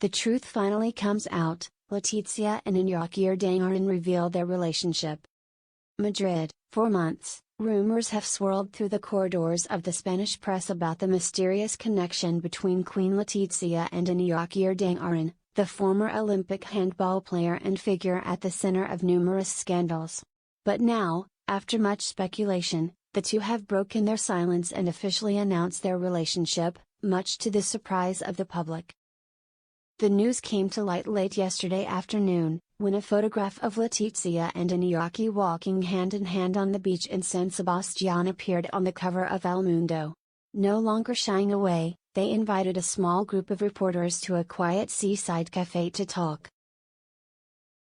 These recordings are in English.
The truth finally comes out. Letizia and Iñaki Urdangarin reveal their relationship. Madrid. For months, rumors have swirled through the corridors of the Spanish press about the mysterious connection between Queen Letizia and Iñaki Urdangarin, the former Olympic handball player and figure at the center of numerous scandals. But now, after much speculation, the two have broken their silence and officially announced their relationship, much to the surprise of the public. The news came to light late yesterday afternoon, when a photograph of Letizia and Iñaki walking hand in hand on the beach in San Sebastián appeared on the cover of El Mundo. No longer shying away, they invited a small group of reporters to a quiet seaside cafe to talk.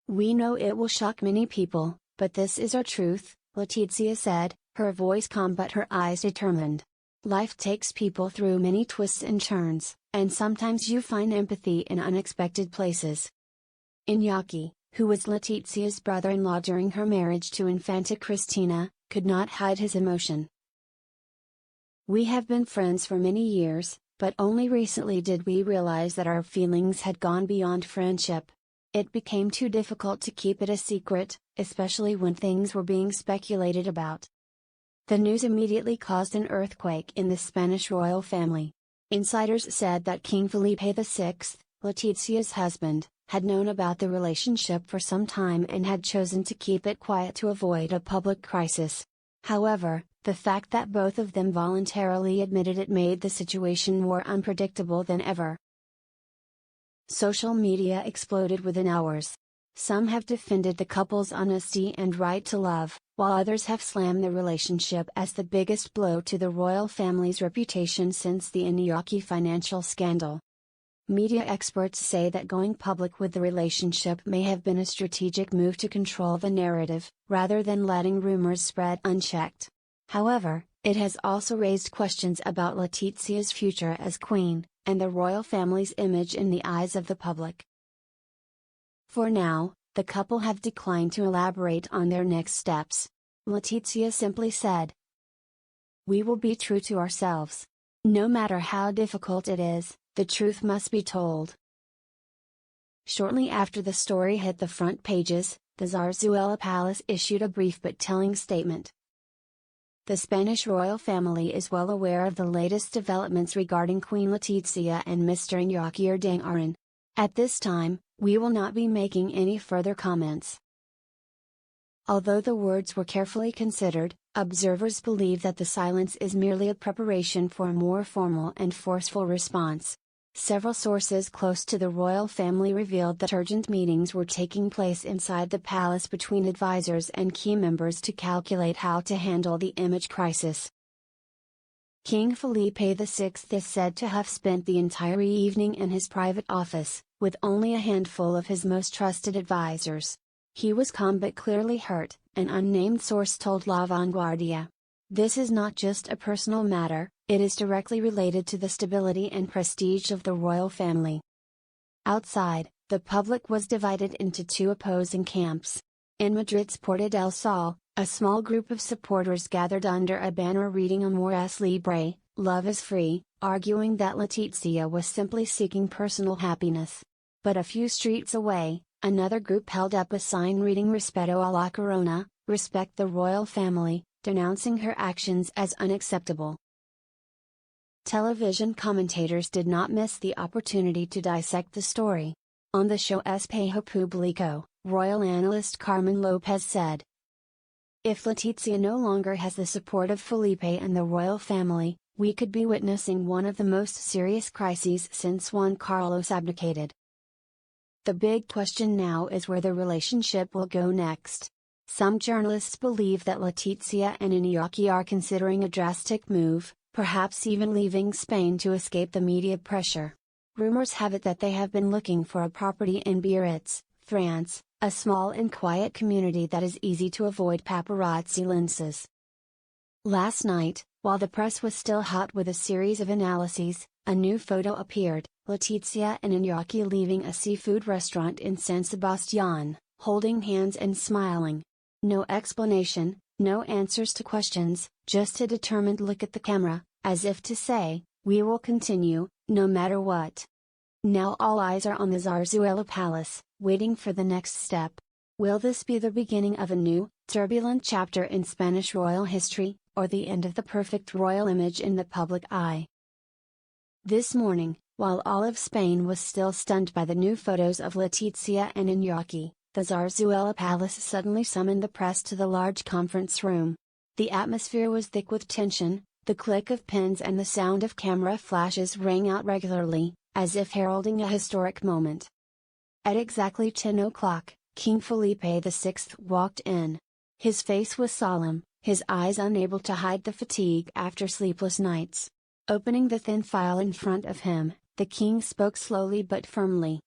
"We know it will shock many people, but this is our truth," Letizia said, her voice calm but her eyes determined. "Life takes people through many twists and turns, and sometimes you find empathy in unexpected places." Iñaki, who was Letizia's brother-in-law during her marriage to Infanta Cristina, could not hide his emotion. "We have been friends for many years, but only recently did we realize that our feelings had gone beyond friendship. It became too difficult to keep it a secret, especially when things were being speculated about." The news immediately caused an earthquake in the Spanish royal family. Insiders said that King Felipe VI, Letizia's husband, had known about the relationship for some time and had chosen to keep it quiet to avoid a public crisis. However, the fact that both of them voluntarily admitted it made the situation more unpredictable than ever. Social media exploded within hours. Some have defended the couple's honesty and right to love, while others have slammed the relationship as the biggest blow to the royal family's reputation since the Iñaki financial scandal. Media experts say that going public with the relationship may have been a strategic move to control the narrative, rather than letting rumors spread unchecked. However, it has also raised questions about Letizia's future as queen, and the royal family's image in the eyes of the public. For now, the couple have declined to elaborate on their next steps. Letizia simply said, "We will be true to ourselves. No matter how difficult it is, the truth must be told." Shortly after the story hit the front pages, the Zarzuela Palace issued a brief but telling statement. The Spanish royal family is well aware of the latest developments regarding Queen Letizia and Mr. Iñaki Urdangarin. At this time, we will not be making any further comments. Although the words were carefully considered, observers believe that the silence is merely a preparation for a more formal and forceful response. Several sources close to the royal family revealed that urgent meetings were taking place inside the palace between advisors and key members to calculate how to handle the image crisis. King Felipe VI is said to have spent the entire evening in his private office, with only a handful of his most trusted advisors. He was calm but clearly hurt, an unnamed source told La Vanguardia. This is not just a personal matter, it is directly related to the stability and prestige of the royal family. Outside, the public was divided into two opposing camps. In Madrid's Puerta del Sol, a small group of supporters gathered under a banner reading Amor es libre, love is free, arguing that Letizia was simply seeking personal happiness. But a few streets away, another group held up a sign reading Respeto a la Corona, respect the royal family, denouncing her actions as unacceptable. Television commentators did not miss the opportunity to dissect the story. On the show Espejo Público, royal analyst Carmen Lopez said, "If Letizia no longer has the support of Felipe and the royal family, we could be witnessing one of the most serious crises since Juan Carlos abdicated." The big question now is where the relationship will go next. Some journalists believe that Letizia and Iñaki are considering a drastic move, perhaps even leaving Spain to escape the media pressure. Rumors have it that they have been looking for a property in Biarritz, France, a small and quiet community that is easy to avoid paparazzi lenses. Last night, while the press was still hot with a series of analyses, a new photo appeared, Letizia and Iñaki leaving a seafood restaurant in San Sebastián, holding hands and smiling. No explanation, no answers to questions, just a determined look at the camera, as if to say, "We will continue, no matter what." Now all eyes are on the Zarzuela Palace, waiting for the next step. Will this be the beginning of a new, turbulent chapter in Spanish royal history, or the end of the perfect royal image in the public eye? This morning, while all of Spain was still stunned by the new photos of Letizia and Iñaki, the Zarzuela Palace suddenly summoned the press to the large conference room. The atmosphere was thick with tension, the click of pens and the sound of camera flashes rang out regularly, as if heralding a historic moment. At exactly 10 o'clock, King Felipe VI walked in. His face was solemn, his eyes unable to hide the fatigue after sleepless nights. Opening the thin file in front of him, the king spoke slowly but firmly.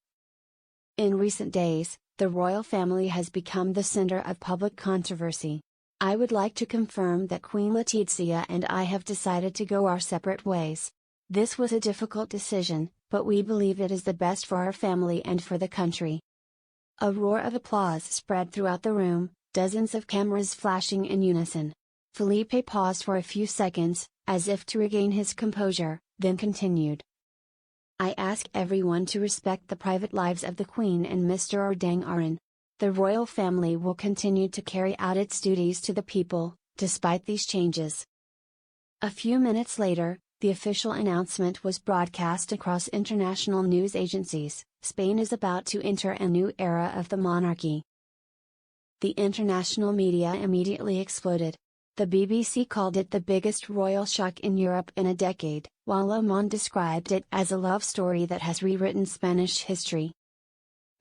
In recent days, the royal family has become the center of public controversy. I would like to confirm that Queen Letizia and I have decided to go our separate ways. This was a difficult decision, but we believe it is the best for our family and for the country. A roar of applause spread throughout the room, dozens of cameras flashing in unison. Felipe paused for a few seconds, as if to regain his composure, then continued. I ask everyone to respect the private lives of the Queen and Mr. Urdangarin. The royal family will continue to carry out its duties to the people, despite these changes. A few minutes later, the official announcement was broadcast across international news agencies. Spain is about to enter a new era of the monarchy. The international media immediately exploded. The BBC called it the biggest royal shock in Europe in a decade, while Le Monde described it as a love story that has rewritten Spanish history.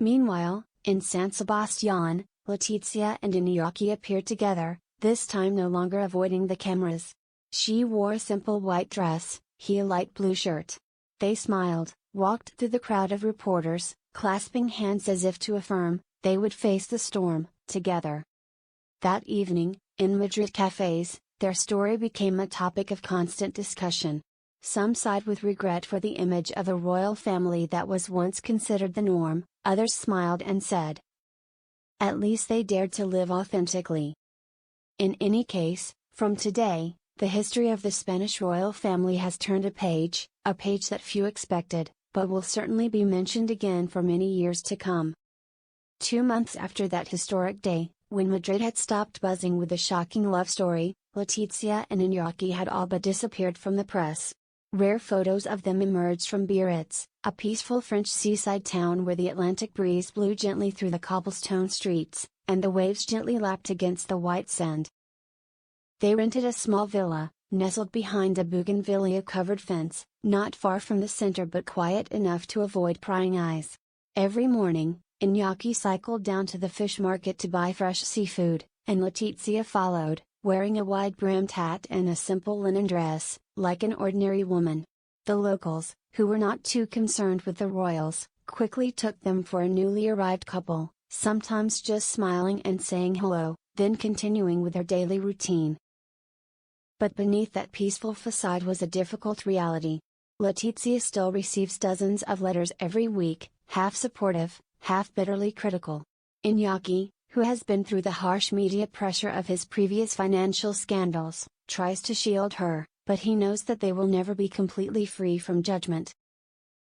Meanwhile, in San Sebastián, Letizia and Iñaki appeared together, this time no longer avoiding the cameras. She wore a simple white dress, he a light blue shirt. They smiled, walked through the crowd of reporters, clasping hands as if to affirm, they would face the storm, together. That evening, in Madrid cafes, their story became a topic of constant discussion. Some sighed with regret for the image of a royal family that was once considered the norm, others smiled and said, at least they dared to live authentically. In any case, from today, the history of the Spanish royal family has turned a page that few expected, but will certainly be mentioned again for many years to come. 2 months after that historic day, when Madrid had stopped buzzing with the shocking love story, Letizia and Iñaki had all but disappeared from the press. Rare photos of them emerged from Biarritz, a peaceful French seaside town where the Atlantic breeze blew gently through the cobblestone streets, and the waves gently lapped against the white sand. They rented a small villa, nestled behind a bougainvillea-covered fence, not far from the center but quiet enough to avoid prying eyes. Every morning, Iñaki cycled down to the fish market to buy fresh seafood, and Letizia followed, wearing a wide-brimmed hat and a simple linen dress, like an ordinary woman. The locals, who were not too concerned with the royals, quickly took them for a newly arrived couple, sometimes just smiling and saying hello, then continuing with their daily routine. But beneath that peaceful facade was a difficult reality. Letizia still receives dozens of letters every week, half supportive, half bitterly critical. Iñaki, who has been through the harsh media pressure of his previous financial scandals, tries to shield her, but he knows that they will never be completely free from judgment.